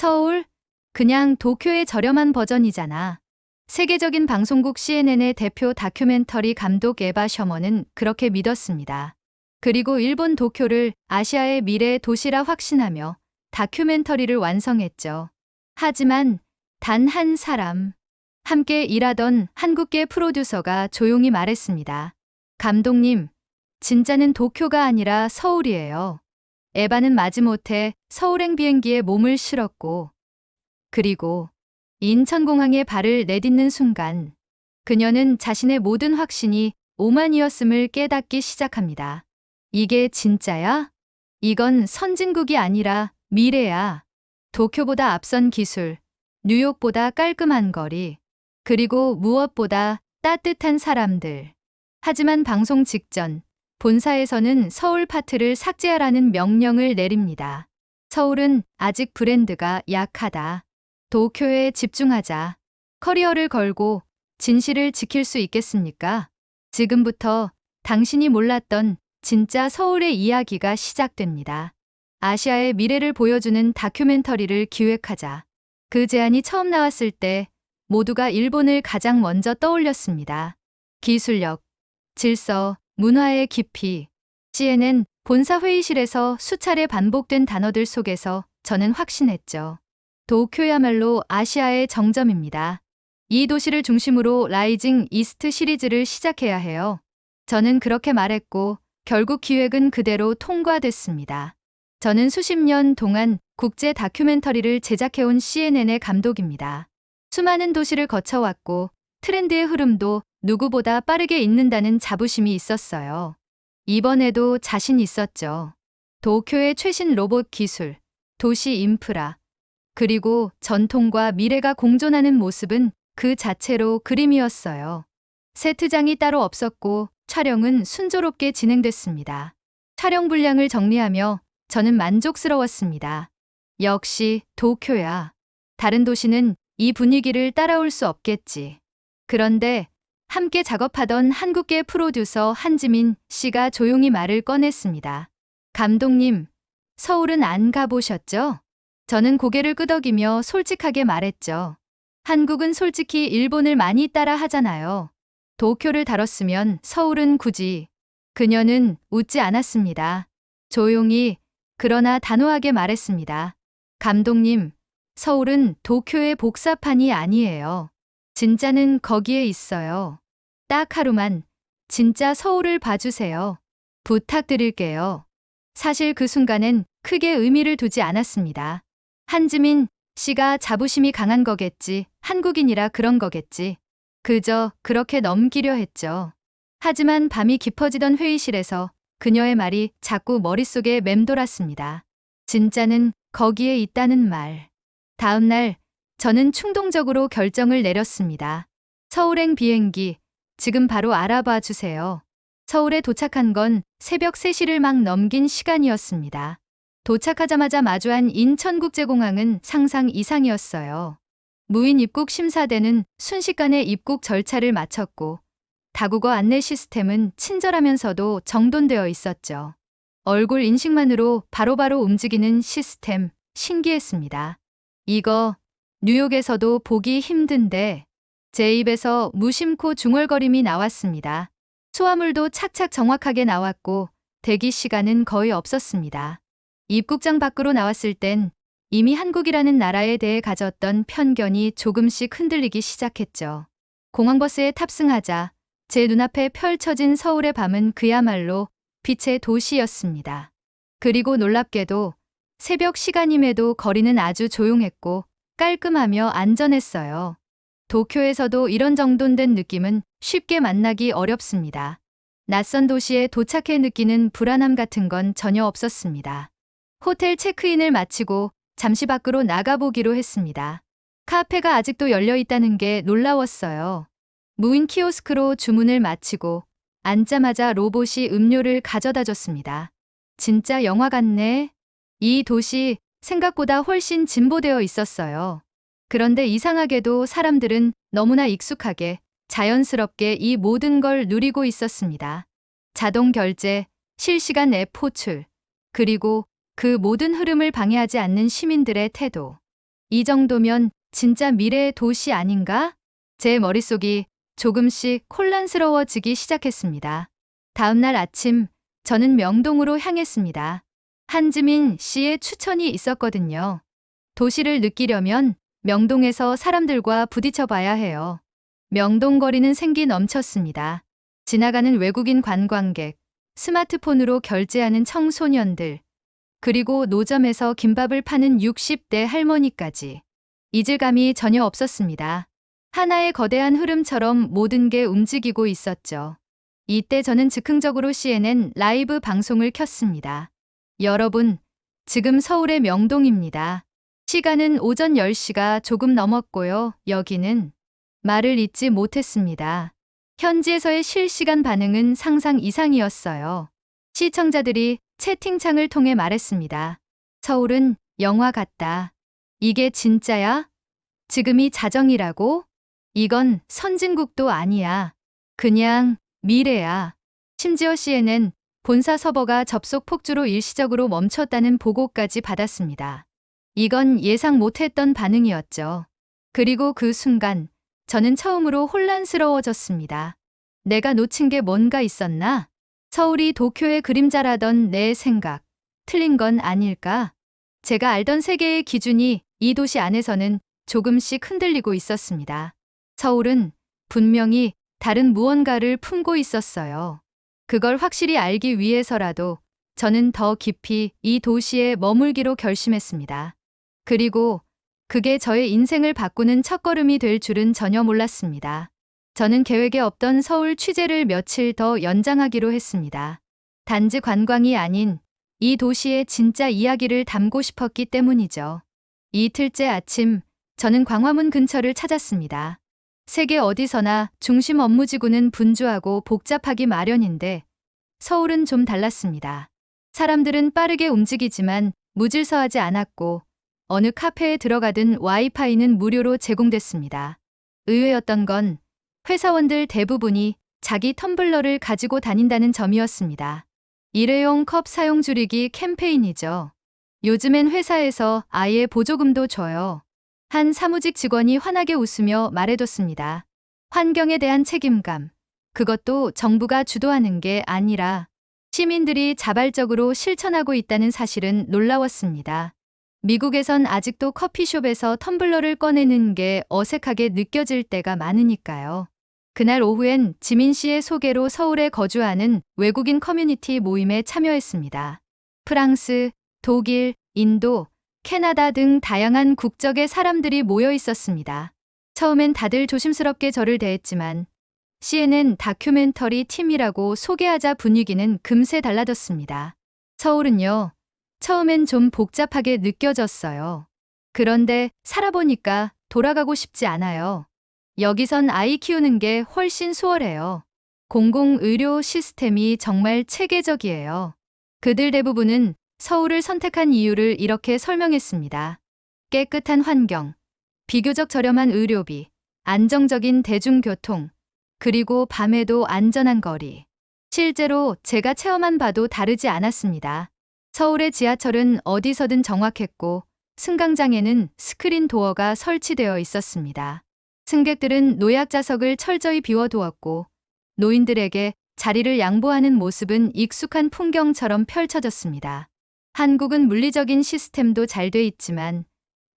서울? 그냥 도쿄의 저렴한 버전이잖아. 세계적인 방송국 CNN의 대표 다큐멘터리 감독 에바 셔먼은 그렇게 믿었습니다. 그리고 일본 도쿄를 아시아의 미래 도시라 확신하며 다큐멘터리를 완성했죠. 하지만 단 한 사람, 함께 일하던 한국계 프로듀서가 조용히 말했습니다. 감독님, 진짜는 도쿄가 아니라 서울이에요. 에바는 마지못해 서울행 비행기에 몸을 실었고, 그리고 인천공항에 발을 내딛는 순간 그녀는 자신의 모든 확신이 오만이었음을 깨닫기 시작합니다. 이게 진짜야? 이건 선진국이 아니라 미래야. 도쿄보다 앞선 기술, 뉴욕보다 깔끔한 거리, 그리고 무엇보다 따뜻한 사람들. 하지만 방송 직전 본사에서는 서울 파트를 삭제하라는 명령을 내립니다. 서울은 아직 브랜드가 약하다. 도쿄에 집중하자. 커리어를 걸고 진실을 지킬 수 있겠습니까? 지금부터 당신이 몰랐던 진짜 서울의 이야기가 시작됩니다. 아시아의 미래를 보여주는 다큐멘터리를 기획하자. 그 제안이 처음 나왔을 때 모두가 일본을 가장 먼저 떠올렸습니다. 기술력, 질서, 문화의 깊이. CNN 본사 회의실에서 수차례 반복된 단어들 속에서 저는 확신했죠. 도쿄야말로 아시아의 정점입니다. 이 도시를 중심으로 라이징 이스트 시리즈를 시작해야 해요. 저는 그렇게 말했고 결국 기획은 그대로 통과됐습니다. 저는 수십 년 동안 국제 다큐멘터리를 제작해온 CNN의 감독입니다. 수많은 도시를 거쳐왔고 트렌드의 흐름도 누구보다 빠르게 읽는다는 자부심이 있었어요. 이번에도 자신 있었죠. 도쿄의 최신 로봇 기술, 도시 인프라, 그리고 전통과 미래가 공존하는 모습은 그 자체로 그림이었어요. 세트장이 따로 없었고 촬영은 순조롭게 진행됐습니다. 촬영 분량을 정리하며 저는 만족스러웠습니다. 역시 도쿄야. 다른 도시는 이 분위기를 따라올 수 없겠지. 그런데 함께 작업하던 한국계 프로듀서 한지민 씨가 조용히 말을 꺼냈습니다. 감독님, 서울은 안 가보셨죠? 저는 고개를 끄덕이며 솔직하게 말했죠. 한국은 솔직히 일본을 많이 따라 하잖아요. 도쿄를 다뤘으면 서울은 굳이. 그녀는 웃지 않았습니다. 조용히, 그러나 단호하게 말했습니다. 감독님, 서울은 도쿄의 복사판이 아니에요. 진짜는 거기에 있어요. 딱 하루만 진짜 서울을 봐주세요. 부탁드릴게요. 사실 그 순간엔 크게 의미를 두지 않았습니다. 한지민 씨가 자부심이 강한 거겠지, 한국인이라 그런 거겠지. 그저 그렇게 넘기려 했죠. 하지만 밤이 깊어지던 회의실에서 그녀의 말이 자꾸 머릿속에 맴돌았습니다. 진짜는 거기에 있다는 말. 다음 날 저는 충동적으로 결정을 내렸습니다. 서울행 비행기, 지금 바로 알아봐 주세요. 서울에 도착한 건 새벽 3시를 막 넘긴 시간이었습니다. 도착하자마자 마주한 인천국제공항은 상상 이상이었어요. 무인 입국 심사대는 순식간에 입국 절차를 마쳤고 다국어 안내 시스템은 친절하면서도 정돈되어 있었죠. 얼굴 인식만으로 바로바로 움직이는 시스템, 신기했습니다. 이거 뉴욕에서도 보기 힘든데. 제 입에서 무심코 중얼거림이 나왔습니다. 소화물도 착착 정확하게 나왔고 대기 시간은 거의 없었습니다. 입국장 밖으로 나왔을 땐 이미 한국이라는 나라에 대해 가졌던 편견이 조금씩 흔들리기 시작했죠. 공항버스에 탑승하자 제 눈앞에 펼쳐진 서울의 밤은 그야말로 빛의 도시였습니다. 그리고 놀랍게도 새벽 시간임에도 거리는 아주 조용했고 깔끔하며 안전했어요. 도쿄에서도 이런 정돈된 느낌은 쉽게 만나기 어렵습니다. 낯선 도시에 도착해 느끼는 불안함 같은 건 전혀 없었습니다. 호텔 체크인을 마치고 잠시 밖으로 나가보기로 했습니다. 카페가 아직도 열려 있다는 게 놀라웠어요. 무인 키오스크로 주문을 마치고 앉자마자 로봇이 음료를 가져다 줬습니다. 진짜 영화 같네. 이 도시 생각보다 훨씬 진보되어 있었어요. 그런데 이상하게도 사람들은 너무나 익숙하게, 자연스럽게 이 모든 걸 누리고 있었습니다. 자동 결제, 실시간 앱 호출, 그리고 그 모든 흐름을 방해하지 않는 시민들의 태도. 이 정도면 진짜 미래의 도시 아닌가? 제 머릿속이 조금씩 혼란스러워지기 시작했습니다. 다음 날 아침, 저는 명동으로 향했습니다. 한지민 씨의 추천이 있었거든요. 도시를 느끼려면 명동에서 사람들과 부딪혀 봐야 해요. 명동 거리는 생기 넘쳤습니다. 지나가는 외국인 관광객, 스마트폰으로 결제하는 청소년들, 그리고 노점에서 김밥을 파는 60대 할머니까지. 이질감이 전혀 없었습니다. 하나의 거대한 흐름처럼 모든 게 움직이고 있었죠. 이때 저는 즉흥적으로 CNN 라이브 방송을 켰습니다. 여러분, 지금 서울의 명동입니다. 시간은 오전 10시가 조금 넘었고요. 여기는 말을 잇지 못했습니다. 현지에서의 실시간 반응은 상상 이상이었어요. 시청자들이 채팅창을 통해 말했습니다. 서울은 영화 같다. 이게 진짜야? 지금이 자정이라고? 이건 선진국도 아니야. 그냥 미래야. 심지어 CNN 본사 서버가 접속 폭주로 일시적으로 멈췄다는 보고까지 받았습니다. 이건 예상 못했던 반응이었죠. 그리고 그 순간 저는 처음으로 혼란스러워졌습니다. 내가 놓친 게 뭔가 있었나? 서울이 도쿄의 그림자라던 내 생각, 틀린 건 아닐까? 제가 알던 세계의 기준이 이 도시 안에서는 조금씩 흔들리고 있었습니다. 서울은 분명히 다른 무언가를 품고 있었어요. 그걸 확실히 알기 위해서라도 저는 더 깊이 이 도시에 머물기로 결심했습니다. 그리고 그게 저의 인생을 바꾸는 첫걸음이 될 줄은 전혀 몰랐습니다. 저는 계획에 없던 서울 취재를 며칠 더 연장하기로 했습니다. 단지 관광이 아닌 이 도시의 진짜 이야기를 담고 싶었기 때문이죠. 이틀째 아침, 저는 광화문 근처를 찾았습니다. 세계 어디서나 중심 업무지구는 분주하고 복잡하기 마련인데 서울은 좀 달랐습니다. 사람들은 빠르게 움직이지만 무질서하지 않았고 어느 카페에 들어가든 와이파이는 무료로 제공됐습니다. 의외였던 건 회사원들 대부분이 자기 텀블러를 가지고 다닌다는 점이었습니다. 일회용 컵 사용 줄이기 캠페인이죠. 요즘엔 회사에서 아예 보조금도 줘요. 한 사무직 직원이 환하게 웃으며 말해뒀습니다. 환경에 대한 책임감, 그것도 정부가 주도하는 게 아니라 시민들이 자발적으로 실천하고 있다는 사실은 놀라웠습니다. 미국에선 아직도 커피숍에서 텀블러를 꺼내는 게 어색하게 느껴질 때가 많으니까요. 그날 오후엔 지민 씨의 소개로 서울에 거주하는 외국인 커뮤니티 모임에 참여했습니다. 프랑스, 독일, 인도, 캐나다 등 다양한 국적의 사람들이 모여 있었습니다. 처음엔 다들 조심스럽게 저를 대했지만 CNN 다큐멘터리 팀이라고 소개하자 분위기는 금세 달라졌습니다. 서울은요, 처음엔 좀 복잡하게 느껴졌어요. 그런데 살아보니까 돌아가고 싶지 않아요. 여기선 아이 키우는 게 훨씬 수월해요. 공공의료 시스템이 정말 체계적이에요. 그들 대부분은 서울을 선택한 이유를 이렇게 설명했습니다. 깨끗한 환경, 비교적 저렴한 의료비, 안정적인 대중교통, 그리고 밤에도 안전한 거리. 실제로 제가 체험한 바도 다르지 않았습니다. 서울의 지하철은 어디서든 정확했고 승강장에는 스크린 도어가 설치되어 있었습니다. 승객들은 노약자석을 철저히 비워두었고 노인들에게 자리를 양보하는 모습은 익숙한 풍경처럼 펼쳐졌습니다. 한국은 물리적인 시스템도 잘 돼 있지만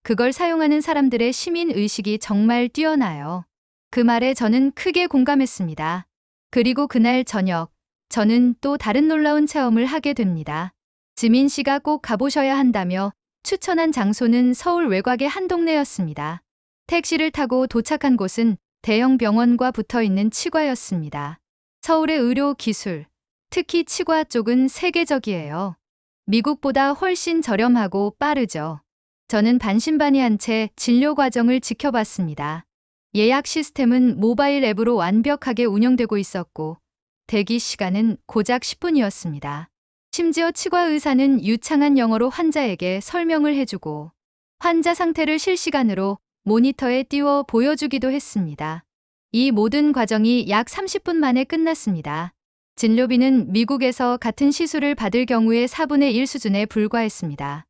그걸 사용하는 사람들의 시민의식이 정말 뛰어나요. 그 말에 저는 크게 공감했습니다. 그리고 그날 저녁, 저는 또 다른 놀라운 체험을 하게 됩니다. 지민 씨가 꼭 가보셔야 한다며 추천한 장소는 서울 외곽의 한 동네였습니다. 택시를 타고 도착한 곳은 대형 병원과 붙어 있는 치과였습니다. 서울의 의료 기술, 특히 치과 쪽은 세계적이에요. 미국보다 훨씬 저렴하고 빠르죠. 저는 반신반의한 채 진료 과정을 지켜봤습니다. 예약 시스템은 모바일 앱으로 완벽하게 운영되고 있었고 대기 시간은 고작 10분이었습니다. 심지어 치과 의사는 유창한 영어로 환자에게 설명을 해주고 환자 상태를 실시간으로 모니터에 띄워 보여주기도 했습니다. 이 모든 과정이 약 30분 만에 끝났습니다. 진료비는 미국에서 같은 시술을 받을 경우의 4분의 1 수준에 불과했습니다.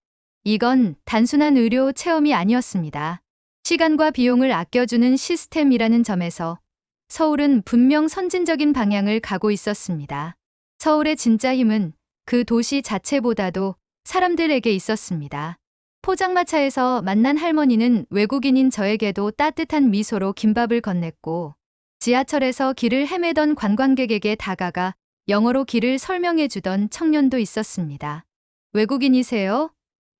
이건 단순한 의료 체험이 아니었습니다. 시간과 비용을 아껴주는 시스템이라는 점에서 서울은 분명 선진적인 방향을 가고 있었습니다. 서울의 진짜 힘은 그 도시 자체보다도 사람들에게 있었습니다. 포장마차에서 만난 할머니는 외국인인 저에게도 따뜻한 미소로 김밥을 건넸고, 지하철에서 길을 헤매던 관광객에게 다가가 영어로 길을 설명해 주던 청년도 있었습니다. 외국인이세요?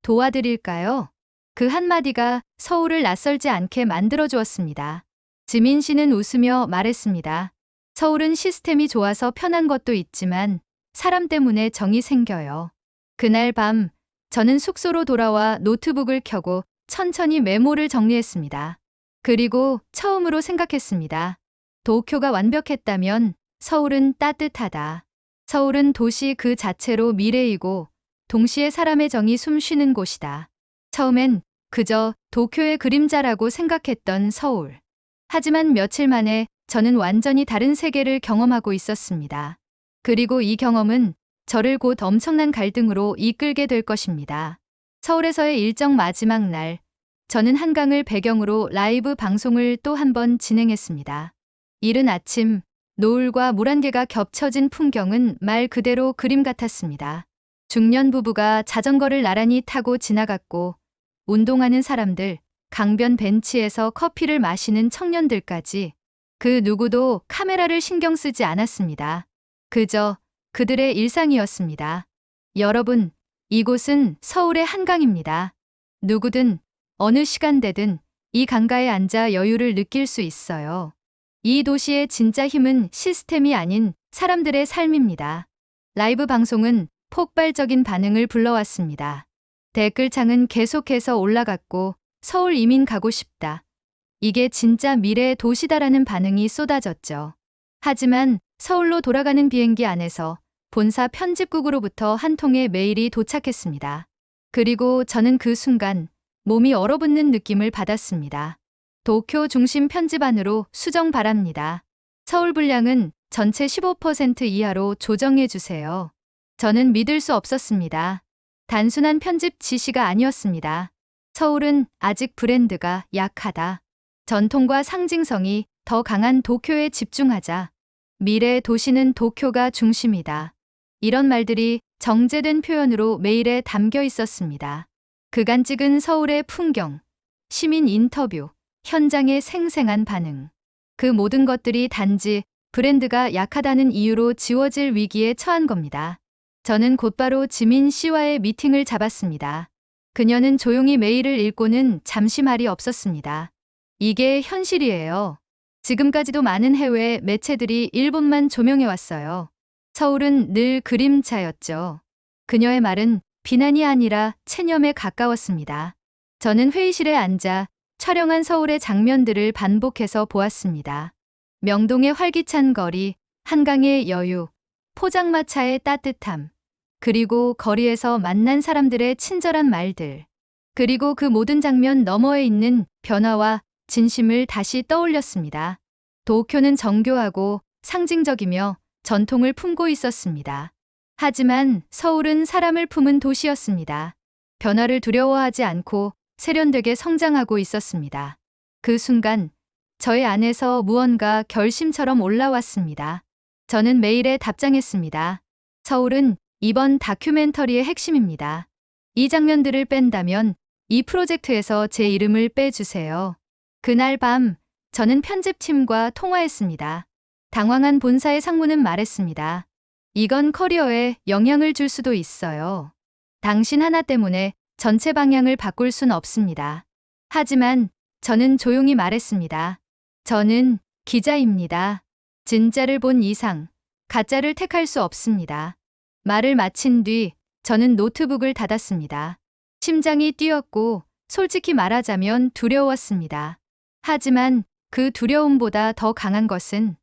도와드릴까요? 그 한마디가 서울을 낯설지 않게 만들어 주었습니다. 지민 씨는 웃으며 말했습니다. 서울은 시스템이 좋아서 편한 것도 있지만 사람 때문에 정이 생겨요. 그날 밤 저는 숙소로 돌아와 노트북을 켜고 천천히 메모를 정리했습니다. 그리고 처음으로 생각했습니다. 도쿄가 완벽했다면 서울은 따뜻하다. 서울은 도시 그 자체로 미래이고 동시에 사람의 정이 숨쉬는 곳이다. 처음엔 그저 도쿄의 그림자라고 생각했던 서울. 하지만 며칠 만에 저는 완전히 다른 세계를 경험하고 있었습니다. 그리고 이 경험은 저를 곧 엄청난 갈등으로 이끌게 될 것입니다. 서울에서의 일정 마지막 날, 저는 한강을 배경으로 라이브 방송을 또 한 번 진행했습니다. 이른 아침, 노을과 물안개가 겹쳐진 풍경은 말 그대로 그림 같았습니다. 중년 부부가 자전거를 나란히 타고 지나갔고, 운동하는 사람들, 강변 벤치에서 커피를 마시는 청년들까지 그 누구도 카메라를 신경 쓰지 않았습니다. 그저 그들의 일상이었습니다. 여러분, 이곳은 서울의 한강입니다. 누구든 어느 시간대든 이 강가에 앉아 여유를 느낄 수 있어요. 이 도시의 진짜 힘은 시스템이 아닌 사람들의 삶입니다. 라이브 방송은 폭발적인 반응을 불러왔습니다. 댓글창은 계속해서 올라갔고 서울 이민 가고 싶다. 이게 진짜 미래의 도시다라는 반응이 쏟아졌죠. 하지만 서울로 돌아가는 비행기 안에서 본사 편집국으로부터 한 통의 메일이 도착했습니다. 그리고 저는 그 순간 몸이 얼어붙는 느낌을 받았습니다. 도쿄 중심 편집안으로 수정 바랍니다. 서울 분량은 전체 15% 이하로 조정해 주세요. 저는 믿을 수 없었습니다. 단순한 편집 지시가 아니었습니다. 서울은 아직 브랜드가 약하다. 전통과 상징성이 더 강한 도쿄에 집중하자. 미래의 도시는 도쿄가 중심이다. 이런 말들이 정제된 표현으로 메일에 담겨 있었습니다. 그간 찍은 서울의 풍경, 시민 인터뷰, 현장의 생생한 반응. 그 모든 것들이 단지 브랜드가 약하다는 이유로 지워질 위기에 처한 겁니다. 저는 곧바로 지민 씨와의 미팅을 잡았습니다. 그녀는 조용히 메일을 읽고는 잠시 말이 없었습니다. 이게 현실이에요. 지금까지도 많은 해외 매체들이 일본만 조명해왔어요. 서울은 늘 그림자였죠. 그녀의 말은 비난이 아니라 체념에 가까웠습니다. 저는 회의실에 앉아 촬영한 서울의 장면들을 반복해서 보았습니다. 명동의 활기찬 거리, 한강의 여유, 포장마차의 따뜻함, 그리고 거리에서 만난 사람들의 친절한 말들. 그리고 그 모든 장면 너머에 있는 변화와 진심을 다시 떠올렸습니다. 도쿄는 정교하고 상징적이며 전통을 품고 있었습니다. 하지만 서울은 사람을 품은 도시였습니다. 변화를 두려워하지 않고 세련되게 성장하고 있었습니다. 그 순간 저의 안에서 무언가 결심처럼 올라왔습니다. 저는 메일에 답장했습니다. 서울은 이번 다큐멘터리의 핵심입니다. 이 장면들을 뺀다면 이 프로젝트에서 제 이름을 빼주세요. 그날 밤 저는 편집팀과 통화했습니다. 당황한 본사의 상무는 말했습니다. 이건 커리어에 영향을 줄 수도 있어요. 당신 하나 때문에 전체 방향을 바꿀 순 없습니다. 하지만 저는 조용히 말했습니다. 저는 기자입니다. 진짜를 본 이상 가짜를 택할 수 없습니다. 말을 마친 뒤 저는 노트북을 닫았습니다. 심장이 뛰었고 솔직히 말하자면 두려웠습니다. 하지만 그 두려움보다 더 강한 것은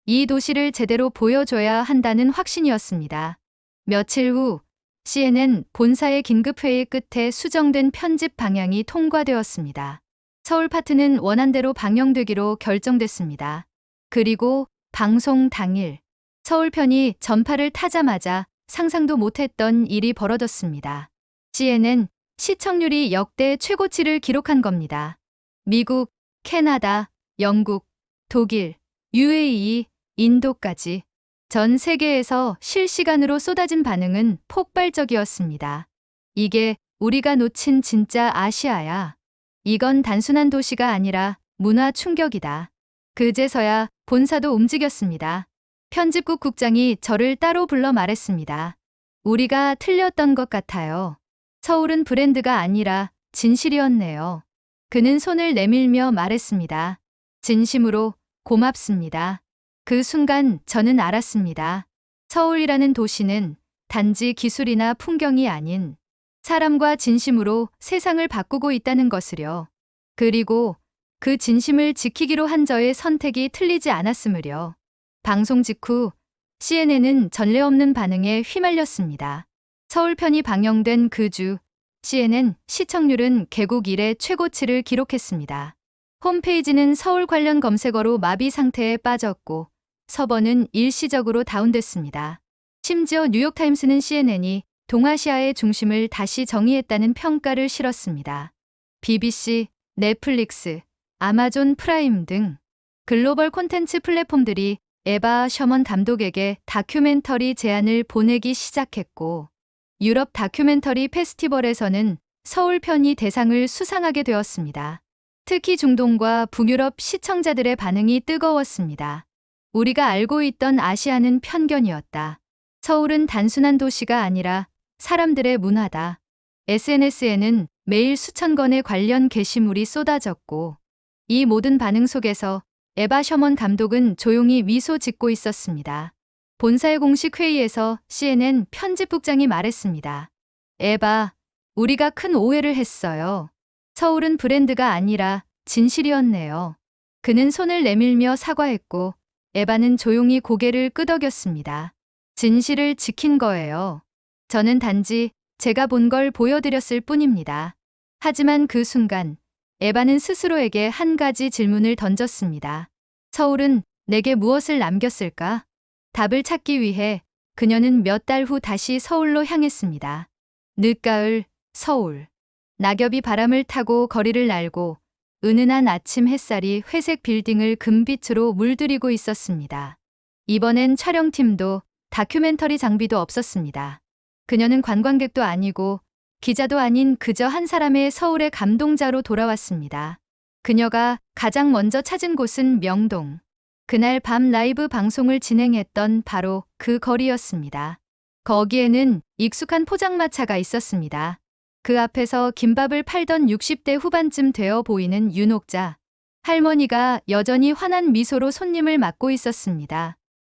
이 도시를 제대로 보여줘야 한다는 확신이었습니다. 며칠 후 CNN 본사의 긴급회의 끝에 수정된 편집 방향이 통과되었습니다. 서울 파트는 원안대로 방영되기로 결정됐습니다. 그리고 방송 당일 서울 편이 전파를 타자마자 상상도 못했던 일이 벌어졌습니다. CNN 시청률이 역대 최고치를 기록한 겁니다. 미국, 캐나다, 영국, 독일, UAE, 인도까지 전 세계에서 실시간으로 쏟아진 반응은 폭발적이었습니다. 이게 우리가 놓친 진짜 아시아야. 이건 단순한 도시가 아니라 문화 충격이다. 그제서야 본사도 움직였습니다. 편집국 국장이 저를 따로 불러 말했습니다. 우리가 틀렸던 것 같아요. 서울은 브랜드가 아니라 진실이었네요. 그는 손을 내밀며 말했습니다. 진심으로 고맙습니다. 그 순간 저는 알았습니다. 서울이라는 도시는 단지 기술이나 풍경이 아닌 사람과 진심으로 세상을 바꾸고 있다는 것을요. 그리고 그 진심을 지키기로 한 저의 선택이 틀리지 않았으므려. 방송 직후 CNN은 전례 없는 반응에 휘말렸습니다. 서울편이 방영된 그 주 CNN 시청률은 개국 이래 최고치를 기록했습니다. 홈페이지는 서울 관련 검색어로 마비 상태에 빠졌고 서버는 일시적으로 다운됐습니다. 심지어 뉴욕타임스는 CNN이 동아시아의 중심을 다시 정의했다는 평가를 실었습니다. BBC, 넷플릭스, 아마존 프라임 등 글로벌 콘텐츠 플랫폼들이 에바 셔먼 감독에게 다큐멘터리 제안을 보내기 시작했고 유럽 다큐멘터리 페스티벌에서는 서울편이 대상을 수상하게 되었습니다. 특히 중동과 북유럽 시청자들의 반응이 뜨거웠습니다. 우리가 알고 있던 아시아는 편견이었다. 서울은 단순한 도시가 아니라 사람들의 문화다. SNS에는 매일 수천 건의 관련 게시물이 쏟아졌고 이 모든 반응 속에서 에바 셔먼 감독은 조용히 미소 짓고 있었습니다. 본사의 공식 회의에서 CNN 편집국장이 말했습니다. 에바, 우리가 큰 오해를 했어요. 서울은 브랜드가 아니라 진실이었네요. 그는 손을 내밀며 사과했고 에바는 조용히 고개를 끄덕였습니다. 진실을 지킨 거예요. 저는 단지 제가 본 걸 보여드렸을 뿐입니다. 하지만 그 순간 에바는 스스로에게 한 가지 질문을 던졌습니다. 서울은 내게 무엇을 남겼을까? 답을 찾기 위해 그녀는 몇 달 후 다시 서울로 향했습니다. 늦가을, 서울. 낙엽이 바람을 타고 거리를 날고 은은한 아침 햇살이 회색 빌딩을 금빛으로 물들이고 있었습니다. 이번엔 촬영팀도 다큐멘터리 장비도 없었습니다. 그녀는 관광객도 아니고 기자도 아닌 그저 한 사람의 서울의 감동자로 돌아왔습니다. 그녀가 가장 먼저 찾은 곳은 명동. 그날 밤 라이브 방송을 진행했던 바로 그 거리였습니다. 거기에는 익숙한 포장마차가 있었습니다. 그 앞에서 김밥을 팔던 60대 후반쯤 되어 보이는 윤옥자. 할머니가 여전히 환한 미소로 손님을 맞고 있었습니다.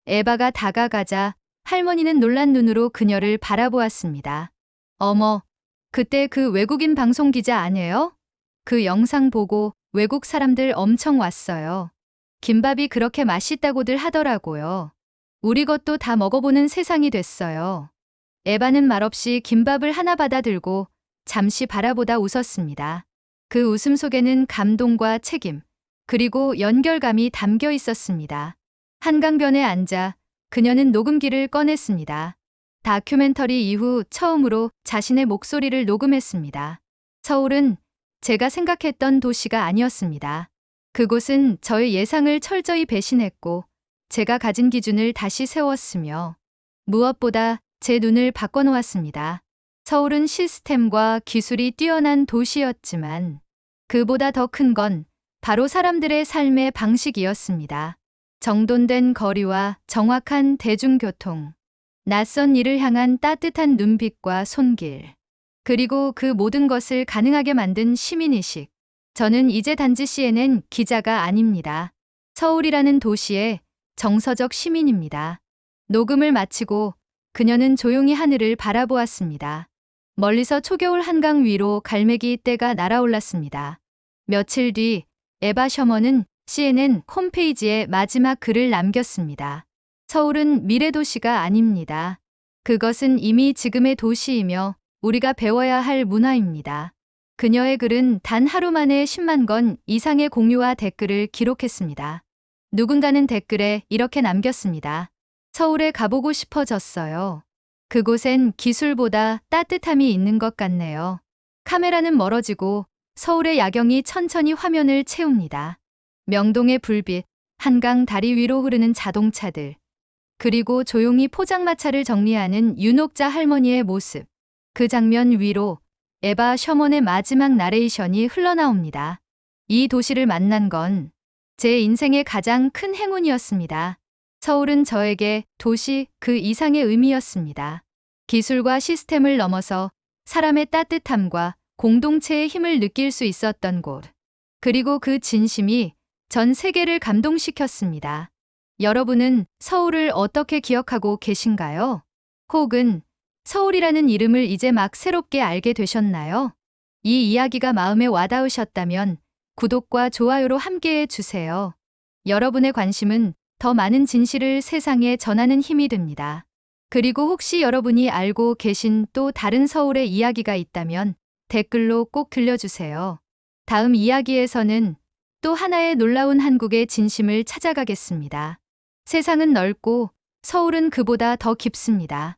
에바가 다가가자 할머니는 놀란 눈으로 그녀를 바라보았습니다. 어머, 그때 그 외국인 방송 기자 아니에요? 그 영상 보고 외국 사람들 엄청 왔어요. 김밥이 그렇게 맛있다고들 하더라고요. 우리 것도 다 먹어보는 세상이 됐어요. 에바는 말없이 김밥을 하나 받아 들고 잠시 바라보다 웃었습니다. 그 웃음 속에는 감동과 책임, 그리고 연결감이 담겨 있었습니다. 한강변에 앉아 그녀는 녹음기를 꺼냈습니다. 다큐멘터리 이후 처음으로 자신의 목소리를 녹음했습니다. 서울은 제가 생각했던 도시가 아니었습니다. 그곳은 저의 예상을 철저히 배신했고 제가 가진 기준을 다시 세웠으며 무엇보다 제 눈을 바꿔놓았습니다. 서울은 시스템과 기술이 뛰어난 도시였지만 그보다 더 큰 건 바로 사람들의 삶의 방식이었습니다. 정돈된 거리와 정확한 대중교통, 낯선 일을 향한 따뜻한 눈빛과 손길, 그리고 그 모든 것을 가능하게 만든 시민의식. 저는 이제 단지 CNN 기자가 아닙니다. 서울이라는 도시의 정서적 시민입니다. 녹음을 마치고 그녀는 조용히 하늘을 바라보았습니다. 멀리서 초겨울 한강 위로 갈매기 떼가 날아올랐습니다. 며칠 뒤 에바 셔먼은 CNN 홈페이지에 마지막 글을 남겼습니다. 서울은 미래 도시가 아닙니다. 그것은 이미 지금의 도시이며 우리가 배워야 할 문화입니다. 그녀의 글은 단 하루 만에 10만 건 이상의 공유와 댓글을 기록했습니다. 누군가는 댓글에 이렇게 남겼습니다. 서울에 가보고 싶어졌어요. 그곳엔 기술보다 따뜻함이 있는 것 같네요. 카메라는 멀어지고 서울의 야경이 천천히 화면을 채웁니다. 명동의 불빛, 한강 다리 위로 흐르는 자동차들, 그리고 조용히 포장마차를 정리하는 윤옥자 할머니의 모습. 그 장면 위로 에바 셔먼의 마지막 나레이션이 흘러나옵니다. 이 도시를 만난 건 제 인생의 가장 큰 행운이었습니다. 서울은 저에게 도시 그 이상의 의미였습니다. 기술과 시스템을 넘어서 사람의 따뜻함과 공동체의 힘을 느낄 수 있었던 곳. 그리고 그 진심이 전 세계를 감동시켰습니다. 여러분은 서울을 어떻게 기억하고 계신가요? 혹은 서울이라는 이름을 이제 막 새롭게 알게 되셨나요? 이 이야기가 마음에 와닿으셨다면 구독과 좋아요로 함께해 주세요. 여러분의 관심은 더 많은 진실을 세상에 전하는 힘이 됩니다. 그리고 혹시 여러분이 알고 계신 또 다른 서울의 이야기가 있다면 댓글로 꼭 들려주세요. 다음 이야기에서는 또 하나의 놀라운 한국의 진심을 찾아가겠습니다. 세상은 넓고 서울은 그보다 더 깊습니다.